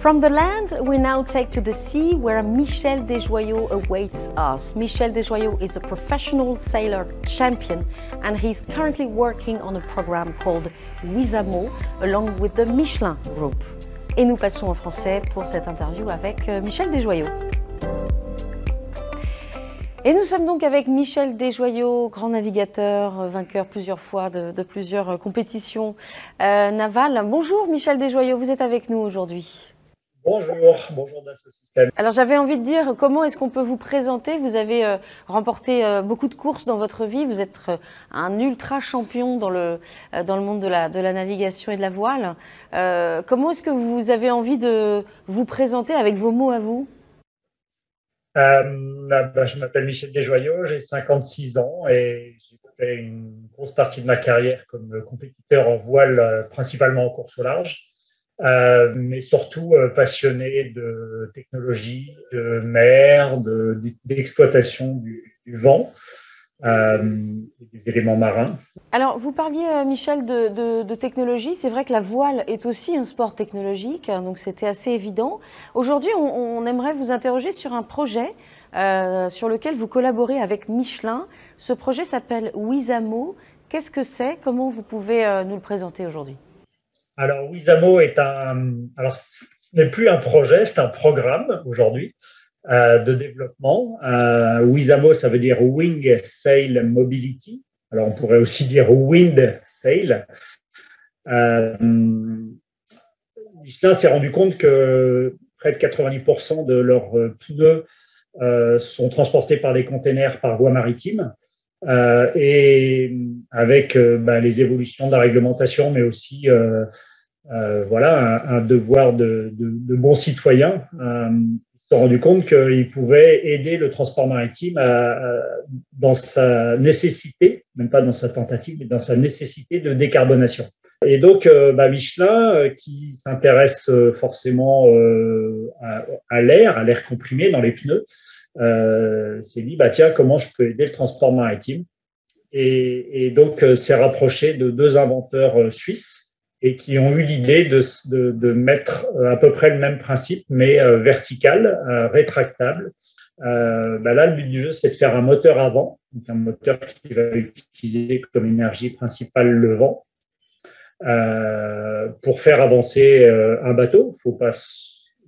From the land, we now take to the sea where Michel Desjoyaux awaits us. Michel Desjoyaux is a professional sailor champion and he's currently working on a program called Wizamo along with the Michelin Group. Et nous passons en français pour cette interview avec Michel Desjoyaux. Et nous sommes donc avec Michel Desjoyaux, grand navigateur, vainqueur plusieurs fois de plusieurs compétitions navales. Bonjour Michel Desjoyaux, vous êtes avec nous aujourd'hui. Bonjour Dassault Systèmes. Alors j'avais envie de dire, comment est-ce qu'on peut vous présenter? Vous avez remporté beaucoup de courses dans votre vie, vous êtes un ultra champion dans le monde de la navigation et de la voile. Comment est-ce que vous avez envie de vous présenter avec vos mots à vous? Je m'appelle Michel Desjoyaux, j'ai 56 ans et j'ai fait une grosse partie de ma carrière comme compétiteur en voile, principalement en course au large. Mais surtout passionné de technologie, de mer, d'exploitation du vent et des éléments marins. Alors, vous parliez, Michel, de technologie. C'est vrai que la voile est aussi un sport technologique, hein, donc c'était assez évident. Aujourd'hui, on aimerait vous interroger sur un projet sur lequel vous collaborez avec Michelin. Ce projet s'appelle Wizamo. Qu'est-ce que c'est? Comment vous pouvez nous le présenter aujourd'hui? Alors, Wizamo alors, ce n'est plus un projet, c'est un programme aujourd'hui de développement. Wizamo, ça veut dire Wing Sail Mobility. Alors, on pourrait aussi dire Wind Sail. Michelin s'est rendu compte que près de 90% de leurs pneus sont transportés par des containers par voie maritime. Et avec les évolutions de la réglementation, mais aussi un devoir de bons citoyens, ils se sont rendus compte qu'ils pouvaient aider le transport maritime dans sa nécessité, même pas dans sa tentative, mais dans sa nécessité de décarbonation. Et donc, Michelin, qui s'intéresse forcément à l'air comprimé dans les pneus, s'est dit, tiens, comment je peux aider le transport maritime? Et donc, s'est rapproché de deux inventeurs suisses et qui ont eu l'idée de mettre à peu près le même principe, mais vertical, rétractable. Là, le but du jeu, c'est de faire un moteur à vent, donc un moteur qui va utiliser comme énergie principale le vent, pour faire avancer un bateau. Il ne faut pas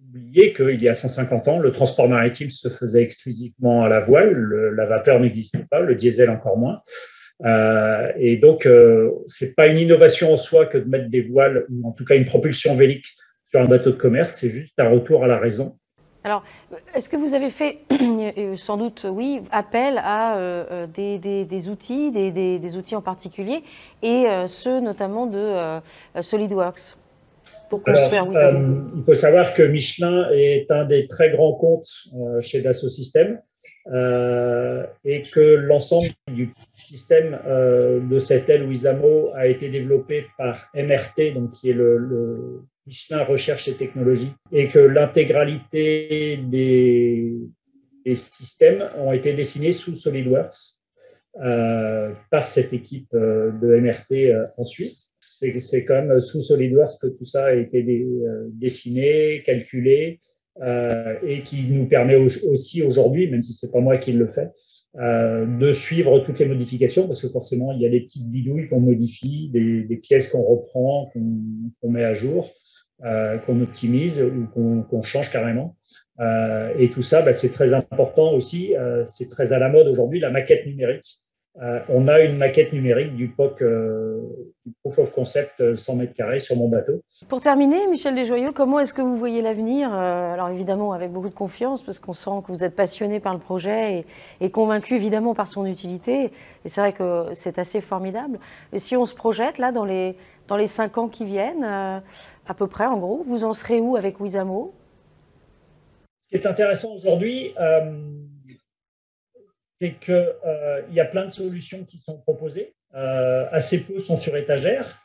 oublier qu'il y a 150 ans, le transport maritime se faisait exclusivement à la voile, la vapeur n'existait pas, le diesel encore moins. Et donc, c'est pas une innovation en soi que de mettre des voiles, ou en tout cas une propulsion vélique sur un bateau de commerce, c'est juste un retour à la raison. Alors, est-ce que vous avez fait, sans doute oui, appel à des outils, des outils en particulier, et ceux notamment de SolidWorks pour construire Wizamo? Il faut savoir que Michelin est un des très grands comptes chez Dassault Systèmes, et que l'ensemble du système de cette aile Wizamo a été développé par MRT, donc qui est le Michelin Recherche et Technologie, et que l'intégralité des systèmes ont été dessinés sous SolidWorks par cette équipe de MRT en Suisse. C'est quand même sous SolidWorks que tout ça a été dessiné, calculé, et qui nous permet aussi aujourd'hui, même si ce n'est pas moi qui le fais, de suivre toutes les modifications, parce que forcément, il y a des petites bidouilles qu'on modifie, des pièces qu'on reprend, qu'on met à jour, qu'on optimise ou qu'on change carrément. Et tout ça, c'est très important aussi. C'est très à la mode aujourd'hui, la maquette numérique. On a une maquette numérique du POC, du Proof of Concept 100 mètres carrés sur mon bateau. Pour terminer, Michel Desjoyaux, comment est-ce que vous voyez l'avenir? Alors évidemment avec beaucoup de confiance, parce qu'on sent que vous êtes passionné par le projet et convaincu évidemment par son utilité. Et c'est vrai que c'est assez formidable. Mais si on se projette là dans les 5 ans qui viennent, à peu près en gros, vous en serez où avec Wizamo? Ce qui est intéressant aujourd'hui, c'est qu'il y a plein de solutions qui sont proposées. Assez peu sont sur étagère.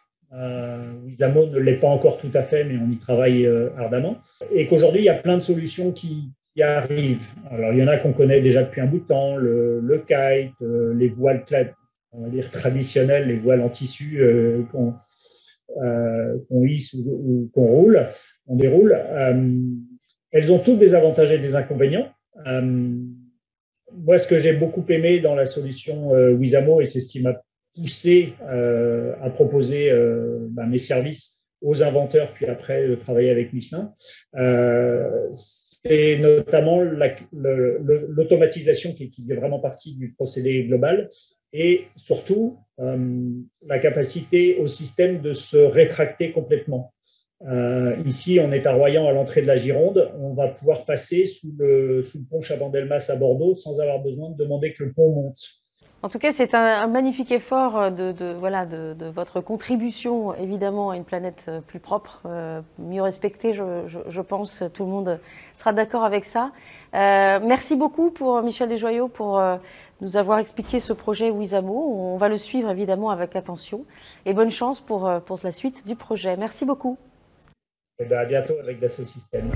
Wizamo ne l'est pas encore tout à fait, mais on y travaille ardemment. Et qu'aujourd'hui, il y a plein de solutions qui arrivent. Alors, il y en a qu'on connaît déjà depuis un bout de temps, le kite, les voiles on va dire traditionnelles, les voiles en tissu qu'on hisse ou qu'on roule. on déroule. Elles ont toutes des avantages et des inconvénients. Moi, ce que j'ai beaucoup aimé dans la solution Wizamo, et c'est ce qui m'a poussé à proposer mes services aux inventeurs, puis après travailler avec Michelin, c'est notamment l'automatisation qui faisait vraiment partie du procédé global, et surtout la capacité au système de se rétracter complètement. Ici, on est à Royan, à l'entrée de la Gironde. On va pouvoir passer sous le pont Chabandelmas à Bordeaux sans avoir besoin de demander que le pont monte. En tout cas, c'est un magnifique effort de votre contribution, évidemment, à une planète plus propre, mieux respectée, je pense. Tout le monde sera d'accord avec ça. Merci beaucoup pour Michel Desjoyaux pour nous avoir expliqué ce projet Wizamo. On va le suivre, évidemment, avec attention. Et bonne chance pour la suite du projet. Merci beaucoup. Et à bientôt avec Dassault Systèmes.